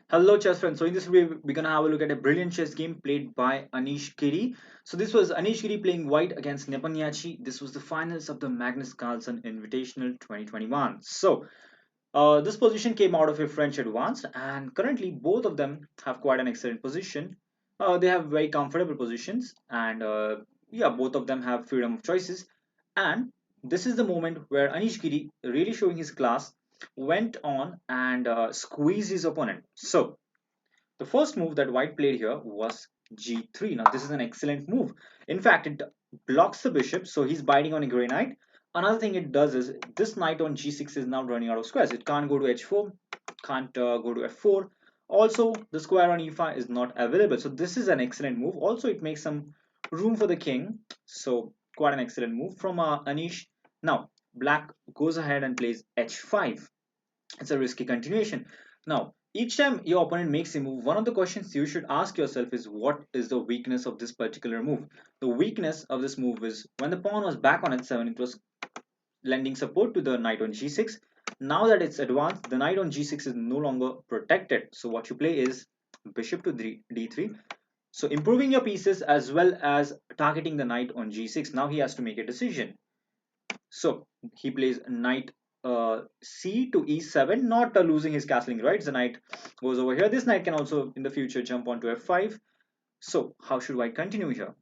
Hello, chess friends. So in this video, we're gonna have a look at a brilliant chess game played by Anish Giri. So this was Anish Giri playing white against Nepomniachtchi. This was the finals of the Magnus Carlsen Invitational 2021. So this position came out of a French advanced, and currently both of them have quite an excellent position. They have very comfortable positions, and yeah, both of them have freedom of choices. And this is the moment where Anish Giri, really showing his class, went on and squeezed his opponent. So the first move that white played here was g3. Now this is an excellent move. In fact, it blocks the bishop, so he's biting on a gray knight. Another thing it does is this knight on g6 is now running out of squares. It can't go to h4, can't go to f4. Also, the square on e5 is not available. So this is an excellent move. Also, it makes some room for the king. So quite an excellent move from Anish. Now, black goes ahead and plays h5. It's a risky continuation. Now, each time your opponent makes a move, one of the questions you should ask yourself is what is the weakness of this particular move? The weakness of this move is when the pawn was back on h7, it was lending support to the knight on g6. Now that it's advanced, the knight on g6 is no longer protected. So what you play is bishop to d3. So improving your pieces as well as targeting the knight on g6. Now he has to make a decision. So he plays knight c to e7, not losing his castling rights. The knight goes over here. This knight can also in the future jump onto f5. So how should white continue here?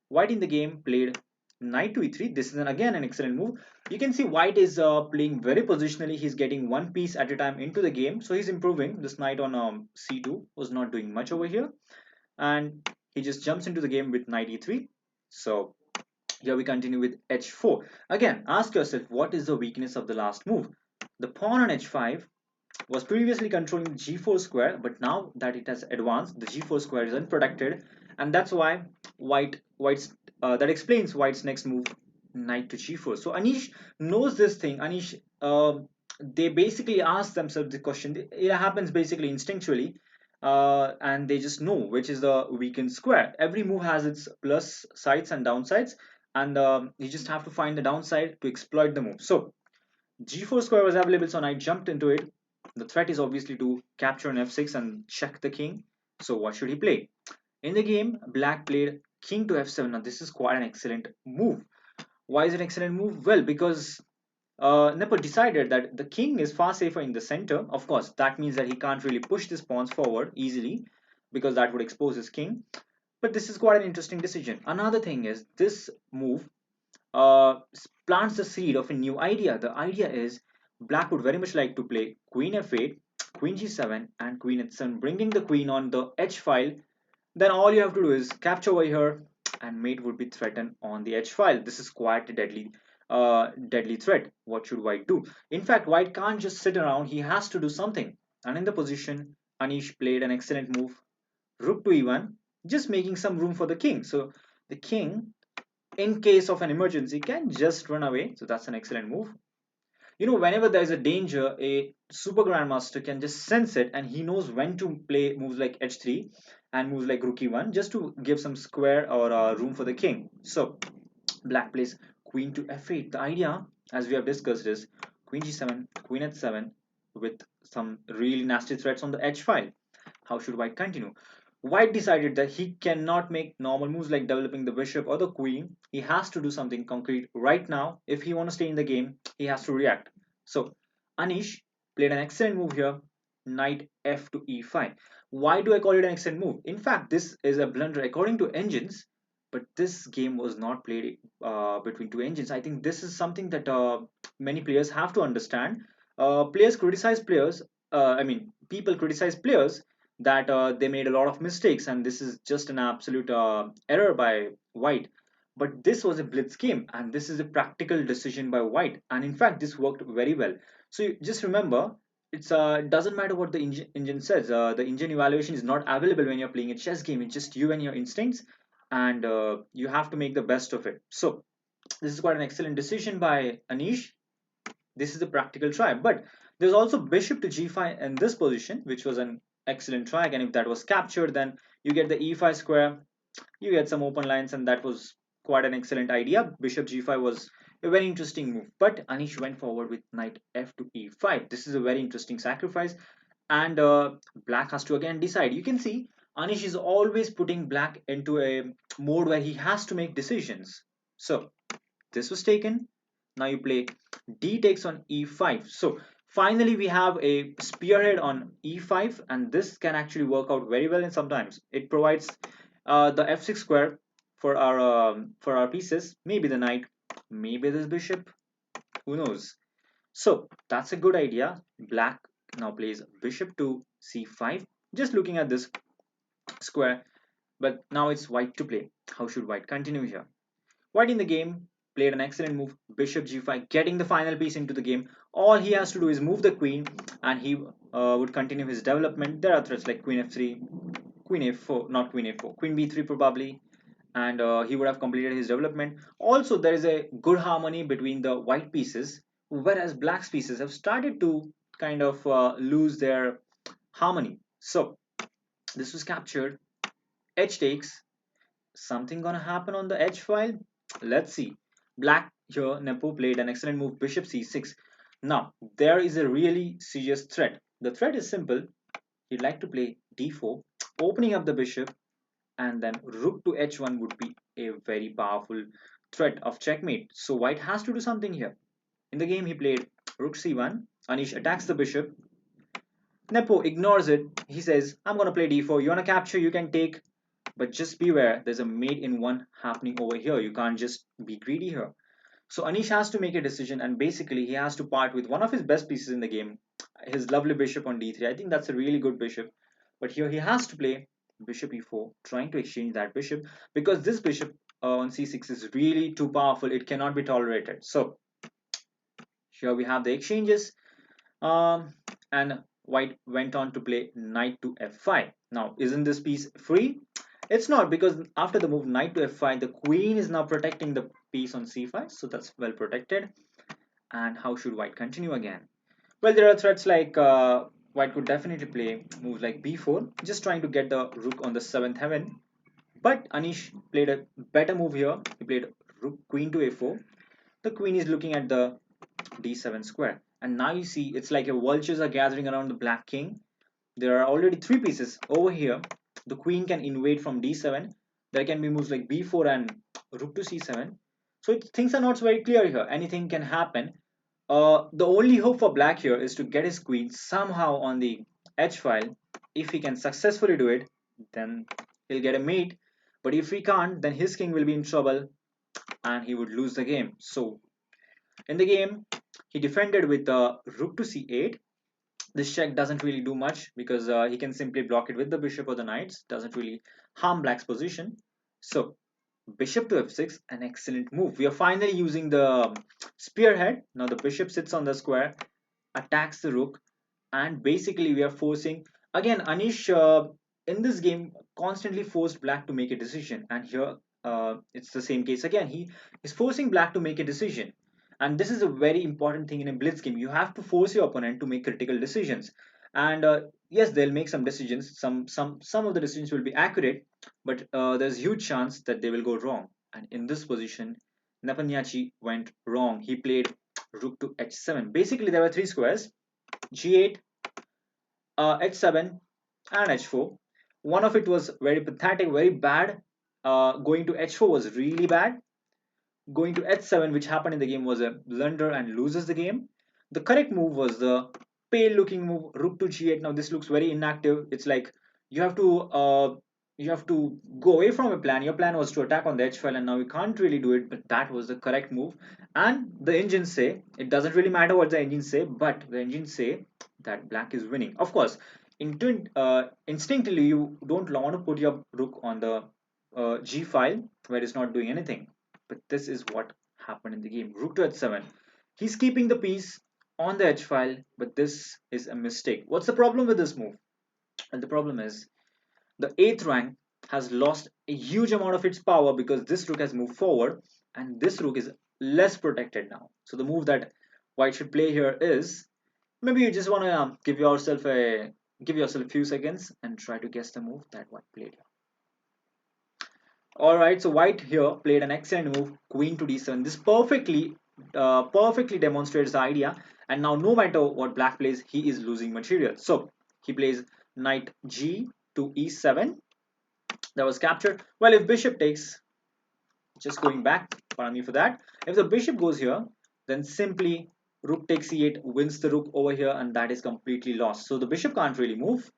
White in the game played knight to e3. This is again an excellent move. You can see white is playing very positionally. He's getting one piece at a time into the game. So he's improving. This knight on c2 was not doing much over here. And he just jumps into the game with knight e3. So here we continue with h4. Again, ask yourself what is the weakness of the last move? The pawn on h5 was previously controlling the g4 square, but now that it has advanced, the g4 square is unprotected, and that's why white's that explains white's next move, knight to g4. So Anish knows this thing. Anish, they basically ask themselves the question. It happens basically instinctually, and they just know which is the weakened square. Every move has its plus sides and downsides, and you just have to find the downside to exploit the move. So g4 square was available, so knight jumped into it. The threat is obviously to capture an f6 and check the king. So what should he play? In the game, black played king to f7. Now this is quite an excellent move. Why is it an excellent move? Well, because Nepo decided that the king is far safer in the center. Of course, that means that he can't really push these pawns forward easily because that would expose his king. But this is quite an interesting decision. Another thing is this move uh, plants the seed of a new idea. The idea is black would very much like to play queen f8, queen g7, and queen h7, bringing the queen on the h file. Then all you have to do is capture over here, and mate would be threatened on the h file. This is quite a deadly threat. What should white do? In fact, white can't just sit around. He has to do something. And in the position, Anish played an excellent move, rook to e1, just making some room for the king. So the king, in case of an emergency, can just run away. So that's an excellent move. You know, whenever there's a danger, a super grandmaster can just sense it, and he knows when to play moves like h3 and moves like rook e1 just to give some square or room for the king. So black plays queen to f8. The idea, as we have discussed, is queen g7, queen h7 with some really nasty threats on the h file. How should white continue? White decided that he cannot make normal moves like developing the bishop or the queen. He has to do something concrete right now. If he wants to stay in the game, he has to react. So Anish played an excellent move here, knight f to e5. Why do I call it an excellent move? In fact, this is a blunder according to engines, but this game was not played between two engines. I think this is something that many players have to understand. Players criticize players. People criticize players that they made a lot of mistakes, and this is just an absolute error by white. But this was a blitz game, and this is a practical decision by white, and in fact this worked very well. So just remember, it's doesn't matter what the engine says. The engine evaluation is not available when you're playing a chess game. It's just you and your instincts, and you have to make the best of it. So this is quite an excellent decision by Anish. This is a practical try, but there's also bishop to g5 in this position, which was an excellent try. Again, if that was captured, then you get the e5 square, you get some open lines, and that was quite an excellent idea. Bishop g5 was a very interesting move, but Anish went forward with knight f to e5. This is a very interesting sacrifice. and black has to again decide. You can see Anish is always putting black into a mode where he has to make decisions. So this was taken. Now you play d takes on e5. So finally we have a spearhead on e5, and this can actually work out very well. And sometimes it provides the f6 square for our pieces. Maybe the knight, maybe this bishop, who knows. So that's a good idea. Black now plays bishop to c5, just looking at this square. But now it's white to play. How should white continue here? White in the game played an excellent move, bishop g5, getting the final piece into the game. All he has to do is move the queen, and he would continue his development. There are threats like queen f3, queen a4, not queen a4, queen b3 probably, and he would have completed his development. Also, there is a good harmony between the white pieces, whereas black's pieces have started to kind of lose their harmony. So this was captured. H takes. Something gonna happen on the H file? Let's see. Black here, Nepo played an excellent move, bishop c6. Now, there is a really serious threat. The threat is simple. He'd like to play d4, opening up the bishop, and then rook to h1 would be a very powerful threat of checkmate. So white has to do something here. In the game, he played rook c1. Anish attacks the bishop. Nepo ignores it. He says, I'm gonna play d4. You wanna capture, you can take, but just beware, there's a mate in one happening over here. You can't just be greedy here. So Anish has to make a decision, and basically he has to part with one of his best pieces in the game, his lovely bishop on d3. I think that's a really good bishop. But here he has to play bishop e4, trying to exchange that bishop, because this bishop on c6 is really too powerful. It cannot be tolerated. So here we have the exchanges. And white went on to play knight to f5. Now, isn't this piece free? It's not, because after the move knight to f5, the queen is now protecting the piece on c5, so that's well protected. And how should white continue again? Well, there are threats like white could definitely play moves like b4, just trying to get the rook on the 7th heaven. But Anish played a better move here. He played rook queen to a4. The queen is looking at the d7 square. And now you see it's like a vultures are gathering around the black king. There are already three pieces over here. The queen can invade from d7. There can be moves like b4 and rook to c7. So things are not very clear here. Anything can happen. The only hope for black here is to get his queen somehow on the h file. If he can successfully do it, then he'll get a mate. But if he can't, then his king will be in trouble and he would lose the game. So in the game, he defended with rook to c8. This check doesn't really do much because he can simply block it with the bishop or the knights. Doesn't really harm black's position. So bishop to f6, an excellent move. We are finally using the spearhead. Now the bishop sits on the square, attacks the rook, and basically we are forcing, again, Anish in this game constantly forced black to make a decision, and here it's the same case again. He is forcing black to make a decision, and this is a very important thing in a blitz game. You have to force your opponent to make critical decisions, and yes, they'll make some decisions. Some of the decisions will be accurate, but there's huge chance that they will go wrong. And in this position, Nepomniachtchi went wrong. He played rook to h7. Basically, there were three squares: g8, h7, and h4. One of it was very pathetic, very bad. Going to h4 was really bad. Going to h7, which happened in the game, was a blunder and loses the game. The correct move was the pale looking move, rook to g8. Now this looks very inactive. It's like you have to go away from a plan. Your plan was to attack on the h file, and now you can't really do it, but that was the correct move. And the engines say, it doesn't really matter what the engines say, but the engines say that black is winning. Of course, instinctively you don't want to put your rook on the g file where it's not doing anything, but this is what happened in the game. Rook to h7. He's keeping the piece on the h file, but this is a mistake. What's the problem with this move? And the problem is the 8th rank has lost a huge amount of its power because this rook has moved forward and this rook is less protected now. So the move that white should play here is, maybe you just want to give yourself a few seconds and try to guess the move that white played here. All right, so white here played an excellent move, queen to d7. This perfectly demonstrates the idea. And now no matter what black plays, he is losing material. So He plays knight g to e7. That was captured. Well, if bishop takes, just going back, pardon me for that. If the bishop goes here, then simply rook takes e8 wins the rook over here, and that is completely lost. So the bishop can't really move.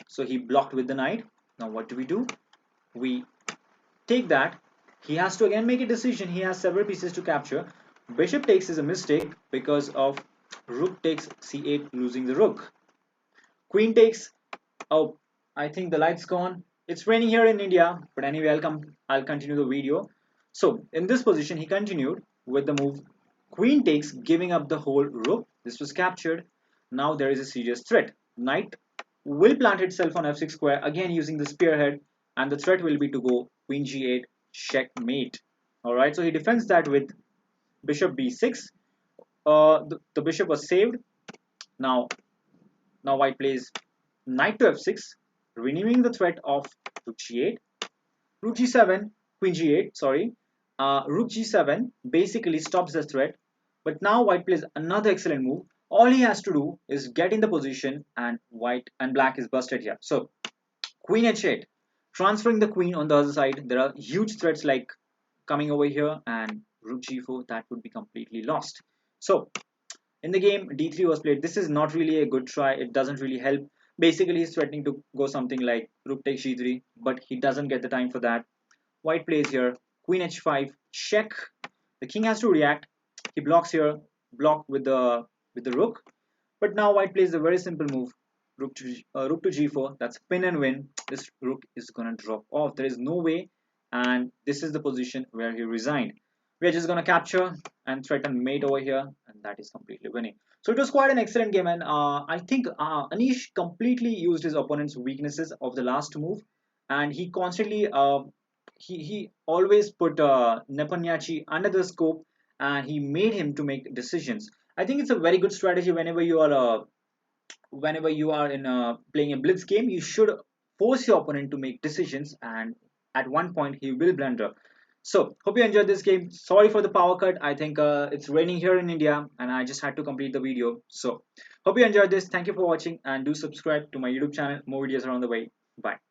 So he blocked with the knight. Now what do? We take that. He has to again make a decision. He has several pieces to capture. Bishop takes is a mistake because of rook takes c8, losing the rook. Queen takes. Oh, I think the light's gone. It's raining here in India, but anyway, I'll continue the video. So in this position, he continued with the move queen takes, giving up the whole rook. This was captured. Now there is a serious threat. Knight will plant itself on f6 square, again using the spearhead, and the threat will be to go queen g8, checkmate. All right, so he defends that with bishop b6. The bishop was saved. Now Now white plays knight to f6, renewing the threat of rook g8, rook g7, queen g8, sorry. Rook g7 basically stops the threat, but now white plays another excellent move. All he has to do is get in the position, and white and black is busted here. So queen h8, transferring the queen on the other side. There are huge threats like coming over here, and rook g4, that would be completely lost. So in the game, d3 was played. This is not really a good try. It doesn't really help. Basically, he's threatening to go something like rook takes g3, but he doesn't get the time for that. White plays here, queen h5, check. The king has to react. He blocks here, block with the rook. But now white plays a very simple move, rook to g4. That's pin and win. This rook is gonna drop off. There is no way, and this is the position where he resigned. We are just gonna capture and threaten mate over here, and that is completely winning. So it was quite an excellent game, and I think Anish completely used his opponent's weaknesses of the last move, and he constantly he always put Nepomniachtchi under the scope, and he made him to make decisions. I think it's a very good strategy whenever you are in playing a blitz game. You should force your opponent to make decisions, and at one point he will blunder. So hope you enjoyed this game. Sorry for the power cut. I think it's raining here in India, and I just had to complete the video. So hope you enjoyed this. Thank you for watching, and do subscribe to my YouTube channel. More videos are on the way. Bye.